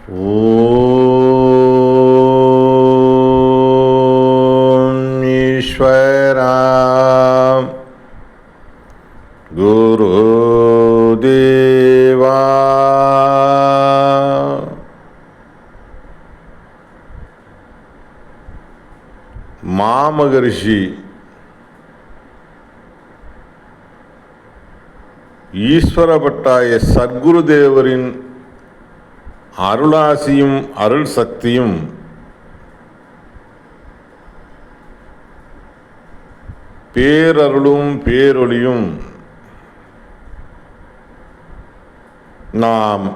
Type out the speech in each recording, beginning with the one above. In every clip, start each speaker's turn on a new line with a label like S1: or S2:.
S1: ஓம் ஈஸ்வரா குரு தேவா மாமகரிஷி ஈஸ்வரபட்டாய சத்குருதேவரின் அருளாசியும் அருள் சக்தியும் பேரருளும் பேரொளியும் நாம்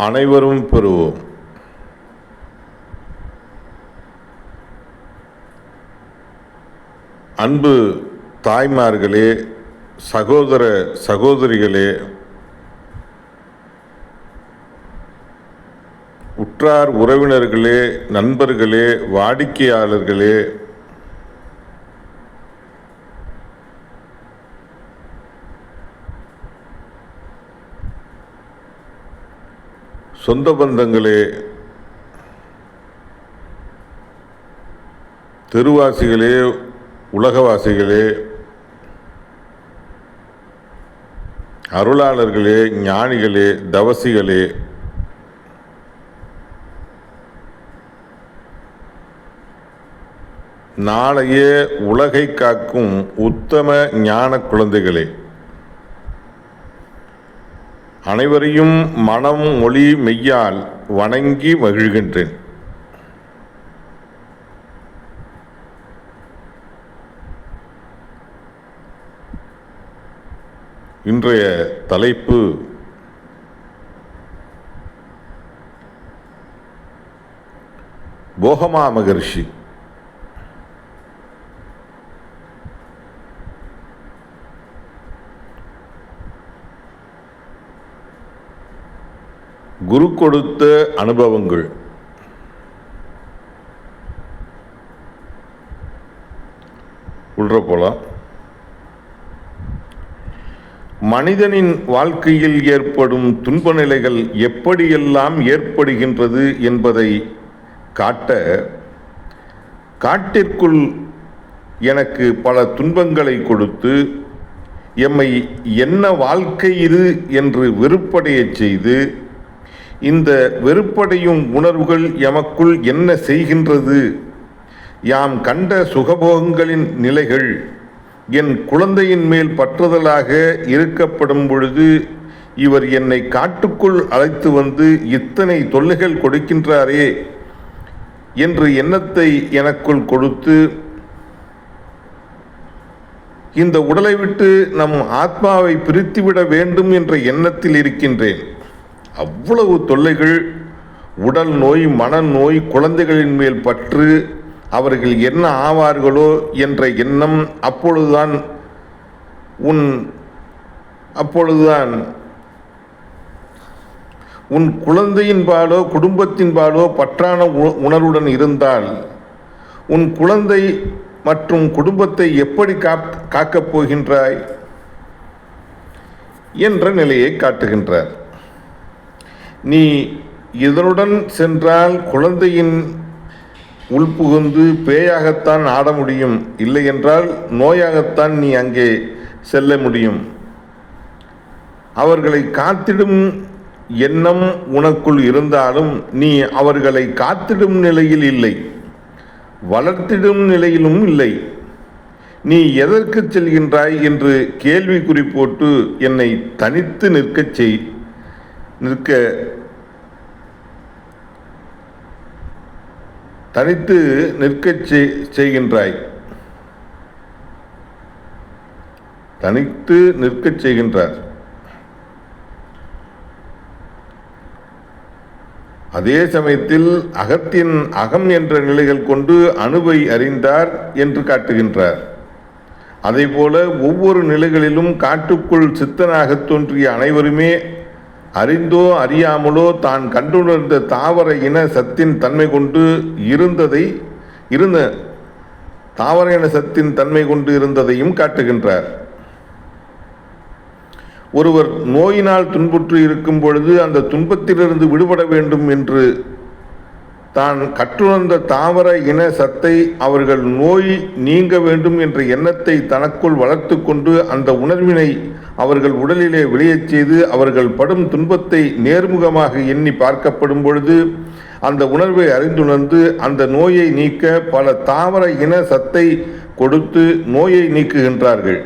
S1: அனைவரும் பெறுவோம். அன்பு தாய்மார்களே, சகோதர சகோதரிகளே, உற்றார் உறவினர்களே, நண்பர்களே, வாடிக்கையாளர்களே, சொந்த பந்தங்களே, தெருவாசிகளே, உலகவாசிகளே, அருளாளர்களே, ஞானிகளே, தவசிகளே, நாளைய உலகை காக்கும் உத்தம ஞான குழந்தைகளே, அனைவரையும் மனம் மொழி மெய்யால் வணங்கி மகிழ்கின்றேன். இன்றைய தலைப்பு போகமா மகரிஷி. குரு கொடுத்த அனுபவங்கள். உள்ள போலாம். மனிதனின் வாழ்க்கையில் ஏற்படும் துன்ப நிலைகள் எப்படியெல்லாம் ஏற்படுகின்றது என்பதை காட்ட, காட்டிற்குள் எனக்கு பல துன்பங்களை கொடுத்து எம்மை என்ன வாழ்க்கை இது என்று வெறுப்படையச் செய்து, இந்த வெறுப்படையும் உணர்வுகள் எமக்குள் என்ன செய்கின்றது, யாம் கண்ட சுகபோகங்களின் நிலைகள் என் குழந்தையின் மேல் பற்றுதலாக இருக்கப்படும் பொழுது இவர் என்னை காட்டுக்குள் அழைத்து வந்து இத்தனை தொல்லைகள் கொடுக்கின்றாரே என்று எண்ணத்தை எனக்குள் கொடுத்து, இந்த உடலை விட்டு நம் ஆத்மாவை பிரித்துவிட வேண்டும் என்ற எண்ணத்தில் இருக்கின்றேன். அவ்வளவு தொல்லைகள், உடல் நோய், மனநோய், குழந்தைகளின் மேல் பற்று, அவர்கள் என்ன ஆவார்களோ என்ற எண்ணம். அப்பொழுதுதான் உன் குழந்தையின் பாலோ குடும்பத்தின் பாலோ பற்றான உணர்வுடன் இருந்தால் உன் குழந்தை மற்றும் குடும்பத்தை எப்படி காக்கப் போகின்றாய் என்ற நிலையை காட்டுகின்றார். நீ இதனுடன் சென்றால் குழந்தையின் உள்புகுந்து பேயாகத்தான் ஆட முடியும், இல்லை என்றால் நோயாகத்தான் நீ அங்கே செல்ல முடியும். அவர்களை காத்திடும் எண்ணம் உனக்குள் இருந்தாலும் நீ அவர்களை காத்திடும் நிலையில் இல்லை, வளர்த்திடும் நிலையிலும் இல்லை. நீ எதற்கு செல்கின்றாய் என்று கேள்விக்குறி போட்டு என்னை தனித்து நிற்கச் செய்கின்றாய். தனித்து நிற்கச் செய்கின்றார். அதே சமயத்தில் அகத்தின் அகம் என்ற நிலைகள் கொண்டு அணுவை அறிந்தார் என்று காட்டுகின்றார். அதேபோல ஒவ்வொரு நிலைகளிலும் காட்டுக்குள் சித்தனாக தோன்றிய அனைவருமே அறிந்தோ அறியாமலோ தான் கண்டுணர்ந்த தாவர இன சத்தின் தன்மை கொண்டு தாவர இன சத்தின் தன்மை கொண்டு இருந்ததையும் காட்டுகின்றார். ஒருவர் நோயினால் துன்புற்று இருக்கும் பொழுது அந்த துன்பத்திலிருந்து விடுபட வேண்டும் என்று தான் கற்றுணர்ந்த தாவர இன சத்தை அவர்கள் நோய் நீங்க வேண்டும் என்ற எண்ணத்தை தனக்குள் வளர்த்து கொண்டு அந்த உணர்வினை அவர்கள் உடலிலே விளையச் செய்து அவர்கள் படும் துன்பத்தை நேர்முகமாக எண்ணி பார்க்கப்படும் பொழுது அந்த உணர்வை அறிந்துணர்ந்து அந்த நோயை நீக்க பல தாவர இன சத்தை கொடுத்து நோயை நீக்குகின்றார்கள்.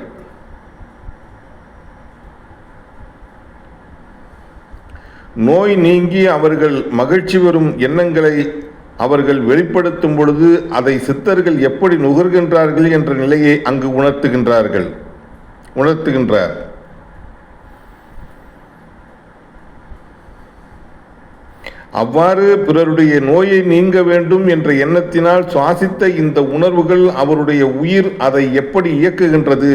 S1: நோய் நீங்கி அவர்கள் மகிழ்ச்சி வரும் எண்ணங்களை அவர்கள் வெளிப்படுத்தும் பொழுது அதை சித்தர்கள் எப்படி நுகர்கின்றார்கள் என்ற நிலையை அங்கு உணர்த்துகின்றார். அவ்வாறு பிறருடைய நோயை நீங்க வேண்டும் என்ற எண்ணத்தினால் சுவாசித்த இந்த உணர்வுகள் அவருடைய உயிர் அதை எப்படி இயக்குகின்றது,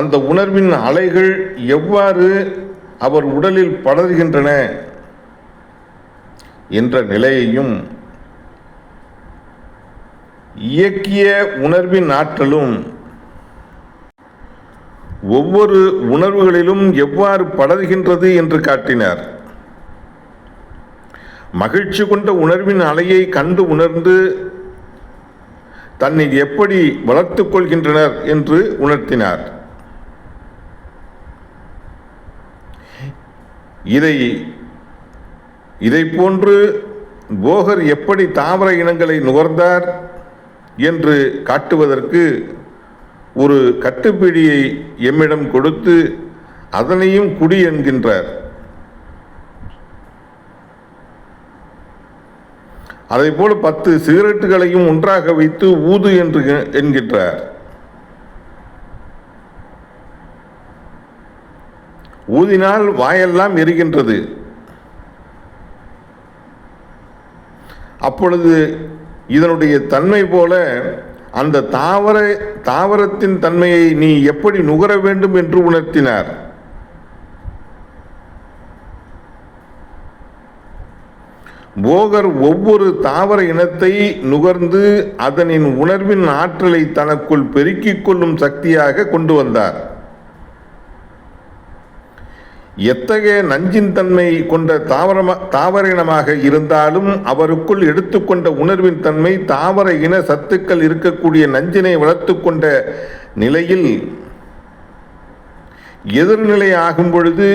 S1: அந்த உணர்வின் அலைகள் எவ்வாறு அவர் உடலில் படர்கின்றன என்ற நிலையையும் இயக்கிய உணர்வின் ஆற்றலும் ஒவ்வொரு உணர்வுகளிலும் எவ்வாறு படர்கின்றது என்று காட்டினார். மகிழ்ச்சி கொண்ட உணர்வின் அலையை கண்டு உணர்ந்து தன்னை எப்படி வளர்த்துக் கொள்கின்றனர் என்று உணர்த்தினார். இதை போன்று போகர் எப்படி தாவர இனங்களை நுகர்ந்தார் என்று காட்டுவதற்கு ஒரு கட்டுப்பிடியை எம்மிடம் கொடுத்து அதனையும் குடி என்கின்றார். அதேபோல 10 சிகரெட்டுகளையும் ஒன்றாக வைத்து ஊது என்று என்கின்றார். ஊதினால் வாயெல்லாம் எரிகின்றது. அப்பொழுது இதனுடைய தன்மை போல அந்த தாவரத்தின் தன்மையை நீ எப்படி நுகர வேண்டும் என்று உணர்த்தினார். போகர் ஒவ்வொரு தாவர இனத்தை நுகர்ந்து அதனின் உணர்வின் ஆற்றலை தனக்குள் பெருக்கிக் கொள்ளும் சக்தியாக கொண்டு வந்தார். எத்தகைய நஞ்சின் தன்மை கொண்ட தாவர இனமாக இருந்தாலும் அவருக்குள் எடுத்துக்கொண்ட உணர்வின் தன்மை தாவர இன சத்துக்கள் இருக்கக்கூடிய நஞ்சினை வளர்த்து கொண்ட நிலையில் எதிர்நிலை ஆகும் பொழுது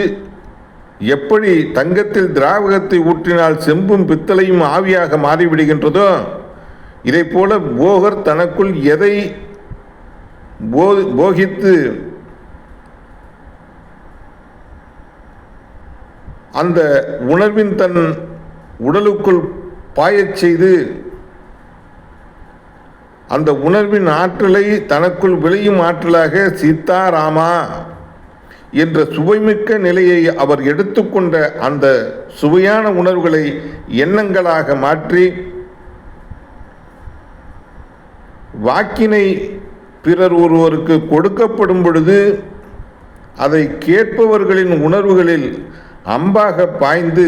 S1: எப்படி தங்கத்தில் திராவகத்தை ஊற்றினால் செம்பும் பித்தளையும் ஆவியாக மாறிவிடுகின்றதோ இதை போல போகர் தனக்குள் எதை போகித்து அந்த உணர்வின் தன் உடலுக்குள் பாயச் செய்து அந்த உணர்வின் ஆற்றலை தனக்குள் விளையும் ஆற்றலாக சீதாராமா என்ற சுவைமிக்க நிலையை அவர் எடுத்துக்கொண்ட அந்த சுவையான உணர்வுகளை எண்ணங்களாக மாற்றி வாக்கினை பிறர் ஒருவருக்கு கொடுக்கப்படும் பொழுது அதை கேட்பவர்களின் உணர்வுகளில் அம்பாக பாய்ந்து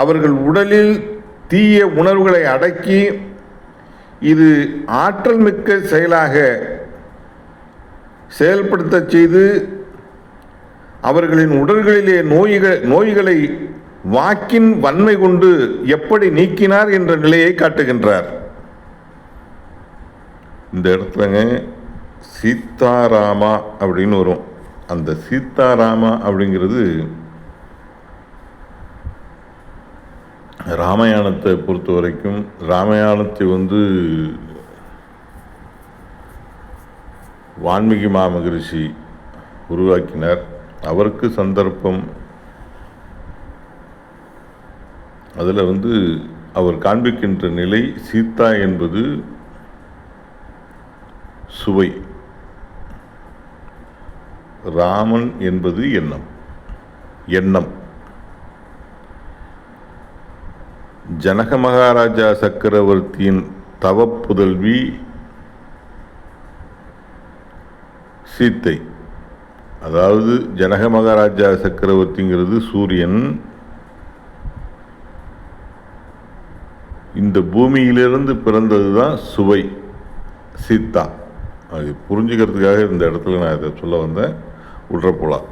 S1: அவர்கள் உடலில் தீய உணர்வுகளை அடக்கி இது ஆற்றல் மிக்க செயலாக செயல்படுத்த செய்து அவர்களின் உடல்களிலே நோய்களை வாக்கின் வன்மை கொண்டு எப்படி நீக்கினார் என்ற நிலையை காட்டுகின்றார். இந்த இடத்துலங்க சீதாராமா அப்படின்னு வரும். அந்த சீதாராமா அப்படிங்கிறது ராமாயணத்தை பொறுத்த வரைக்கும் ராமாயணத்தை வால்மீகி மாமகரிஷி உருவாக்கினார். அவருக்கு சந்தர்ப்பம் அதில் அவர் காண்பிக்கின்ற நிலை சீதா என்பது சுவை, ராமன் என்பது எண்ணம். ஜனக மகாராஜா சக்கரவர்த்தியின் தவப்புதல்வி சீத்தை. அதாவது ஜனக மகாராஜா சக்கரவர்த்திங்கிறது சூரியன். இந்த பூமியிலிருந்து பிறந்தது தான் சுவை சீதா. அது புரிஞ்சுக்கிறதுக்காக இந்த இடத்துல நான் இதை சொல்ல வந்தேன். உள்ள போலாம்.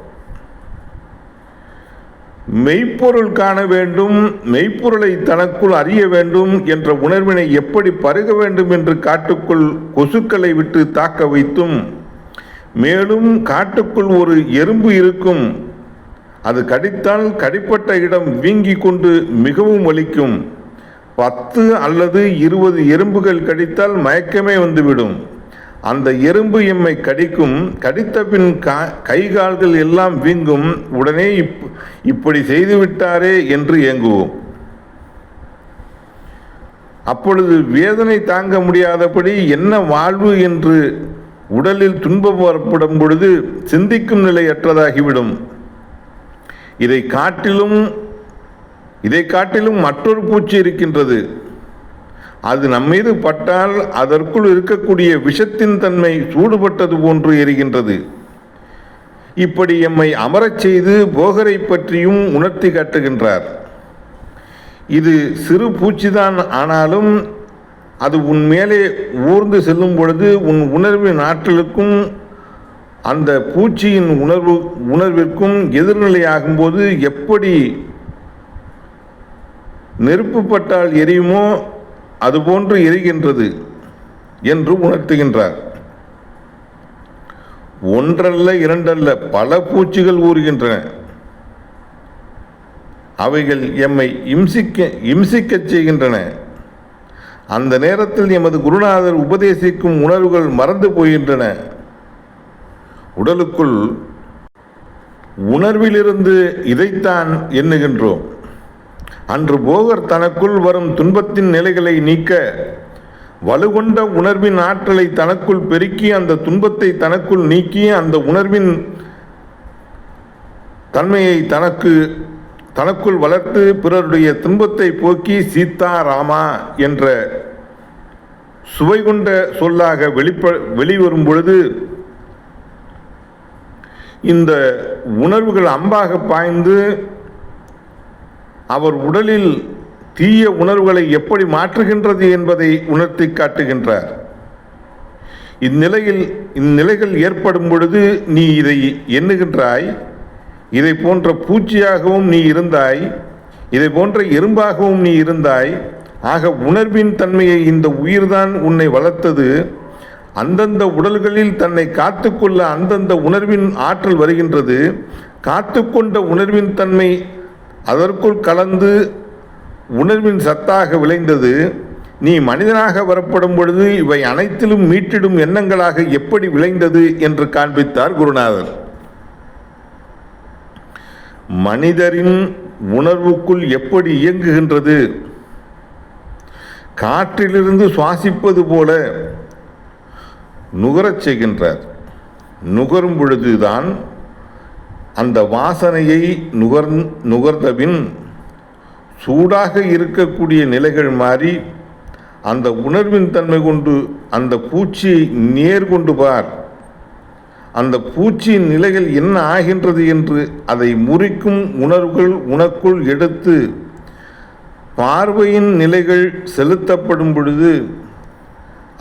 S1: மெய்ப்பொருள் காண வேண்டும், மெய்ப்பொருளை தனக்குள் அறிய வேண்டும் என்ற உணர்வினை எப்படி பருக வேண்டும் என்று காட்டுக்குள் கொசுக்களை விட்டு தாக்க வைத்தும், மேலும் காட்டுக்குள் ஒரு எறும்பு இருக்கும், அது கடித்தால் கடிப்பட்ட இடம் வீங்கி கொண்டு மிகவும் வலிக்கும். 10 அல்லது 20 எறும்புகள் கடித்தால் மயக்கமே வந்துவிடும். அந்த எறும்பு எம்மை கடிக்கும், கடித்த பின் கை கால்கள் எல்லாம் வீங்கும். உடனே இப்படி செய்துவிட்டாரே என்று ஏங்குவோம். அப்பொழுது வேதனை தாங்க முடியாதபடி என்ன வாழ்வு என்று உடலில் துன்பம் வரப்படும் பொழுது சிந்திக்கும் நிலையற்றதாகிவிடும். இதை காட்டிலும் மற்றொரு பூச்சி இருக்கின்றது. அது நம்மீது பட்டால் அதற்குள் இருக்கக்கூடிய விஷத்தின் தன்மை சூடுபட்டது போன்று எரிகின்றது. இப்படி எம்மை அமரச் செய்து போகரை பற்றியும் உணர்த்தி காட்டுகின்றார். இது சிறு பூச்சிதான், ஆனாலும் அது உன் மேலே ஊர்ந்து செல்லும் பொழுது உன் உணர்வின் ஆற்றலுக்கும் அந்த பூச்சியின் உணர்விற்கும் எதிர்நிலையாகும்போது எப்படி நெருப்பு பட்டால் எரியுமோ அதுபோன்று எரிகின்றது என்று உணர்த்துகின்றார். ஒன்றல்ல இரண்டல்ல பல பூச்சிகள் ஊறுகின்றன. அவைகள் எம்மை இம்சிக்கச் செய்கின்றன. அந்த நேரத்தில் எமது குருநாதர் உபதேசிக்கும் உணர்வுகள் மறந்து போகின்றன. உடலுக்குள் உணர்விலிருந்து இதைத்தான் எண்ணுகின்றோம். அன்று போகர் தனக்குள் வரும் துன்பத்தின் நிலைகளை நீக்க வலுகொண்ட உணர்வின் ஆற்றலை தனக்குள் பெருக்கி அந்த துன்பத்தை தனக்குள் நீக்கி அந்த உணர்வின் தன்மையை தனக்குள் வளர்த்து பிறருடைய துன்பத்தை போக்கி சீதா ராமா என்ற சுவை கொண்ட சொல்லாக வெளிவரும் பொழுது இந்த உணர்வுகள் அம்பாக பாய்ந்து அவர் உடலில் தீய உணர்வுகளை எப்படி மாற்றுகின்றது என்பதை உணர்த்தி காட்டுகின்றார். இந்நிலைகள் ஏற்படும் பொழுது நீ இதை எண்ணுகின்றாய். இதை போன்ற பூச்சியாகவும் நீ இருந்தாய், இதை போன்ற எறும்பாகவும் நீ இருந்தாய். ஆக உணர்வின் தன்மையை இந்த உயிர்தான் உன்னை வளர்த்தது. அந்தந்த உடல்களில் தன்னை காத்துக்கொள்ள அந்தந்த உணர்வின் ஆற்றல் வருகின்றது. காத்துக்கொண்ட உணர்வின் தன்மை அதற்குள் கலந்து உணர்வின் சத்தாக விளைந்தது. நீ மனிதனாக வரப்படும் பொழுது இவை அனைத்திலும் மீட்டிடும் எண்ணங்களாக எப்படி விளைந்தது என்று காண்பித்தார் குருநாதர். மனிதரின் உணர்வுக்குள் எப்படி இயங்குகின்றது? காற்றிலிருந்து சுவாசிப்பது போல நுகரச் செய்கின்றார். நுகரும் பொழுதுதான் அந்த வாசனையை நுகர்ந்தபின் சூடாக இருக்கக்கூடிய நிலைகள் மாறி அந்த உணர்வின் தன்மை கொண்டு அந்த பூச்சியை நேர்கொண்டு பார். அந்த பூச்சியின் நிலைகள் என்ன ஆகின்றது என்று அதை முறிக்கும் உணர்வுகள் உனக்குள் எடுத்து பார்வையின் நிலைகள் செலுத்தப்படும் பொழுது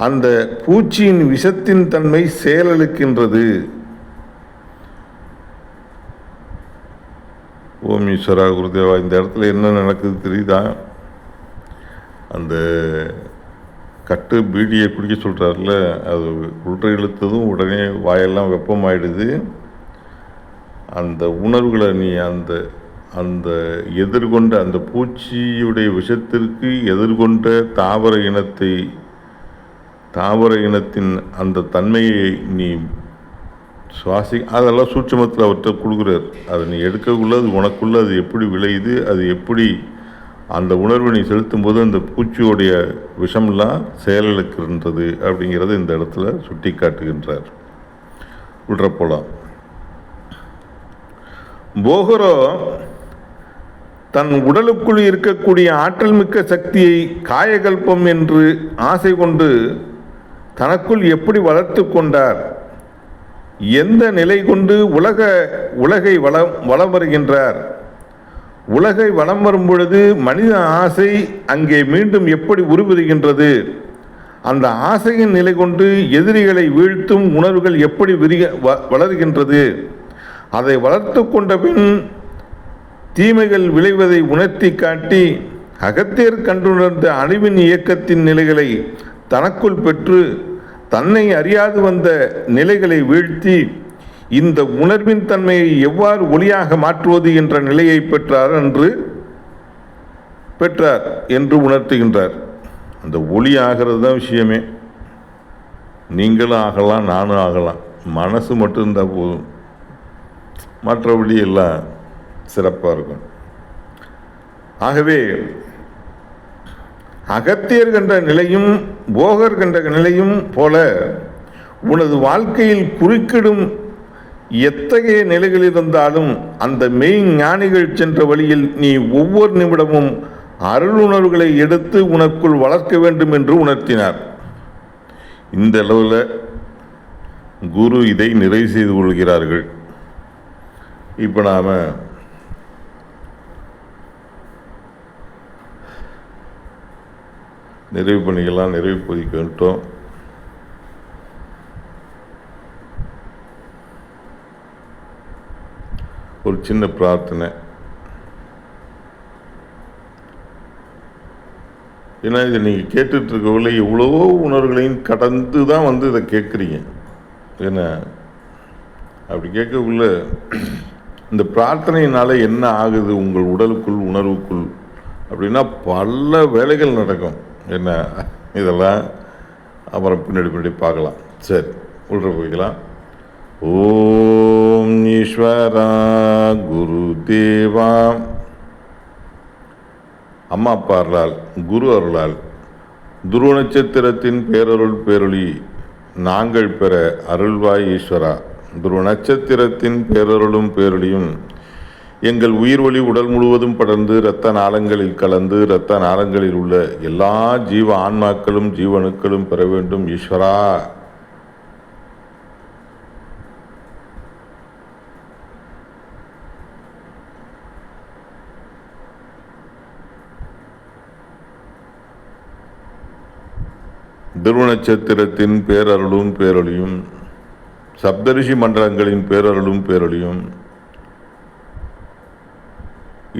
S1: அந்த பூச்சியின் விஷத்தின் தன்மை செயலளிக்கின்றது. ஓம் ஈஸ்வரா குருதேவா. இந்த இடத்துல என்ன நடக்குது தெரியுதா? அந்த கட்டு பீடியை குடிக்க சொல்கிறார்ல, அது உள்ற இழுத்ததும் உடனே வாயெல்லாம் வெப்பமாயிடுது. அந்த உணர்வுகளை நீ அந்த எதிர்கொண்ட அந்த பூச்சியுடைய விஷத்திற்கு எதிர்கொண்ட தாவர இனத்தின் அந்த தன்மையை நீ அதெல்லாம் சூட்சமத்தில் அவர்கிட்ட கொடுக்குறார். அதை நீ எடுக்கக்குள்ள அது உனக்குள்ள அது எப்படி விளையுது, அது எப்படி அந்த உணர்வை நீ செலுத்தும் போது அந்த பூச்சியோடைய விஷம்லாம் செயலிழக்கின்றது அப்படிங்கிறத இந்த இடத்துல சுட்டி காட்டுகின்றார். விடுற போலாம். போகரோ தன் உடலுக்குள் இருக்கக்கூடிய ஆற்றல் மிக்க சக்தியை காயகல்பம் என்று ஆசை கொண்டு தனக்குள் எப்படி வளர்த்து கொண்டார்? எந்த நிலை கொண்டு உலகை வலம் வருகின்றார்? உலகை வலம் வரும் பொழுது மனித ஆசை அங்கே மீண்டும் எப்படி உருவெறுகின்றது? அந்த ஆசையின் நிலை கொண்டு எதிரிகளை வீழ்த்தும் உணர்வுகள் எப்படி வளர்கின்றது? அதை வளர்த்து கொண்ட பின் தீமைகள் விளைவதை உணர்த்தி காட்டி அகத்தியர் கண்டுணர்ந்த அழிவின் இயக்கத்தின் நிலைகளை தனக்குள் பெற்று தன்னை அறியாது வந்த நிலைகளை வீழ்த்தி இந்த உணர்வின் தன்மையை எவ்வாறு ஒளியாக மாற்றுவது என்ற நிலையை பெற்றார் என்று உணர்த்துகின்றார். அந்த ஒளி ஆகிறது தான் விஷயமே. நீங்களும் ஆகலாம், நானும் ஆகலாம். மனசு மட்டும் இருந்தால் போதும், மற்றபடி எல்லாம் சிறப்பாக இருக்கும். ஆகவே அகத்தியர் கண்ட நிலையும் போகர் கண்ட நிலையும் போல உனது வாழ்க்கையில் குறுக்கிடும் எத்தகைய நிலைகளில் இருந்தாலும் அந்த மெய் ஞானிகள் சென்ற வழியில் நீ ஒவ்வொரு நிமிடமும் அருளுணர்வுகளை எடுத்து உனக்குள் வளர்க்க வேண்டும் என்று உணர்த்தினார். இந்த அளவில் குரு இதை நிறைவு செய்து கொள்கிறார்கள். இப்போ நாம் நிறைவு பண்ணிக்கலாம். நிறைவு பதிக்கிட்டோம். ஒரு சின்ன பிரார்த்தனை. ஏன்னா இதை நீங்கள் கேட்டுட்ருக்கவில்லை, எவ்வளவோ உணர்வுகளையும் கடந்து தான் இதை கேட்குறீங்க. ஏன்னா அப்படி கேட்கக்குள்ள இந்த பிரார்த்தனையினால் என்ன ஆகுது உங்கள் உடலுக்குள் உணர்வுக்குள் அப்படின்னா பல வேலைகள் நடக்கும். என்ன இதெல்லாம் அப்புறம் பின்னாடி பார்க்கலாம். சரி, உள்ள போய்க்கலாம். ஓம் ஈஸ்வரா குரு தேவா. அம்மா அப்பா அருளால், குரு அருளால், துருவ நட்சத்திரத்தின் பேரருள் பேரொளி நாங்கள் பெற அருள்வாய் ஈஸ்வரா. துருவ நட்சத்திரத்தின் பேரருளும் பேரொளியும் எங்கள் உயிர் ஒளி உடல் முழுவதும் படர்ந்து இரத்த நாளங்களில் கலந்து இரத்த நாளங்களில் உள்ள எல்லா ஜீவ ஆன்மாக்களும் ஜீவனுக்களும் பெற வேண்டும் ஈஸ்வரா. துருவ நட்சத்திரத்தின் பேரருளும் பேரொளியும் சப்தரிஷி மண்டலங்களின் பேரருளும் பேரொளியும்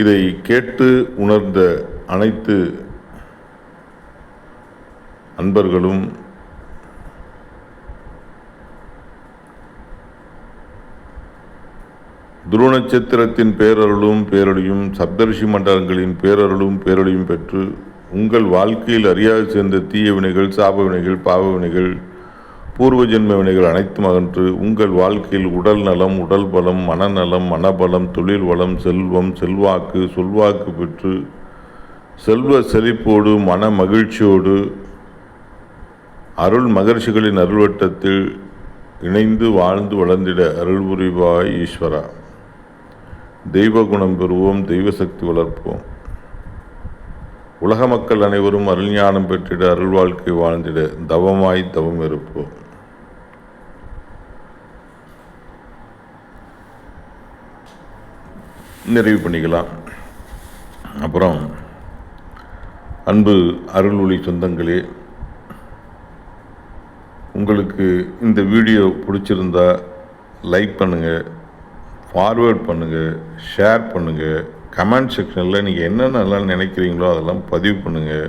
S1: இதை கேட்டு உணர்ந்த அனைத்து அன்பர்களும் துருவ நட்சத்திரத்தின் பேரருளும் பேரொளியும் சப்தரிஷி மண்டலங்களின் பேரருளும் பேரொளியும் பெற்று உங்கள் வாழ்க்கையில் அறியாது சேர்ந்த தீய வினைகள், சாப வினைகள், பாவ வினைகள், பூர்வ ஜென்ம வினைகள் அனைத்தும் அகன்று உங்கள் வாழ்க்கையில் உடல் நலம், உடல் பலம், மனநலம், மனபலம், தொழில் வளம், செல்வம், செல்வாக்கு, சொல்வாக்கு பெற்று செல்வ செழிப்போடு மன மகிழ்ச்சியோடு அருள் மகர்ஷிகளின் அருள்வட்டத்தில் இணைந்து வாழ்ந்து வளர்ந்திட அருள் புரிவாய் ஈஸ்வரா. தெய்வ குணம் பெறுவோம், தெய்வ சக்தி வளர்ப்போம். உலக மக்கள் அனைவரும் அருள் ஞானம் பெற்றிட அருள் வாழ்க்கை வாழ்ந்திட தவமாய் தவம் இருப்போம். நிறைவு பண்ணிக்கலாம். அப்புறம் அன்பு அருள் ஒளி சொந்தங்களே, உங்களுக்கு இந்த வீடியோ பிடிச்சிருந்தா லைக் பண்ணுங்கள், ஃபார்வேர்ட் பண்ணுங்கள், ஷேர் பண்ணுங்கள். கமெண்ட் செக்ஷனில் நீங்கள் என்னென்னலாம் நினைக்கிறீங்களோ அதெல்லாம் பதிவு பண்ணுங்கள்.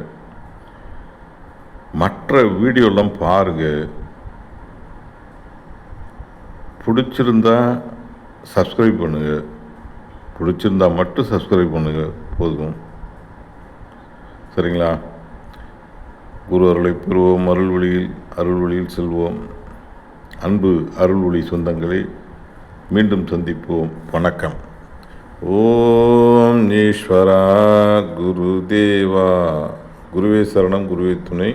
S1: மற்ற வீடியோலாம் பாருங்கள். பிடிச்சிருந்தா சப்ஸ்கிரைப் பண்ணுங்கள். பிடிச்சிருந்தா மட்டும் சப்ஸ்கிரைப் பண்ணுங்கள், போதும். சரிங்களா? குரு அருளை பெறுவோம், அருள் வழியில் செல்வோம். அன்பு அருள் ஒளி சொந்தங்களே, மீண்டும் சந்திப்போம். வணக்கம். ஓம் ஈஸ்வரா குரு தேவா. குருவே சரணம், குருவே துணை.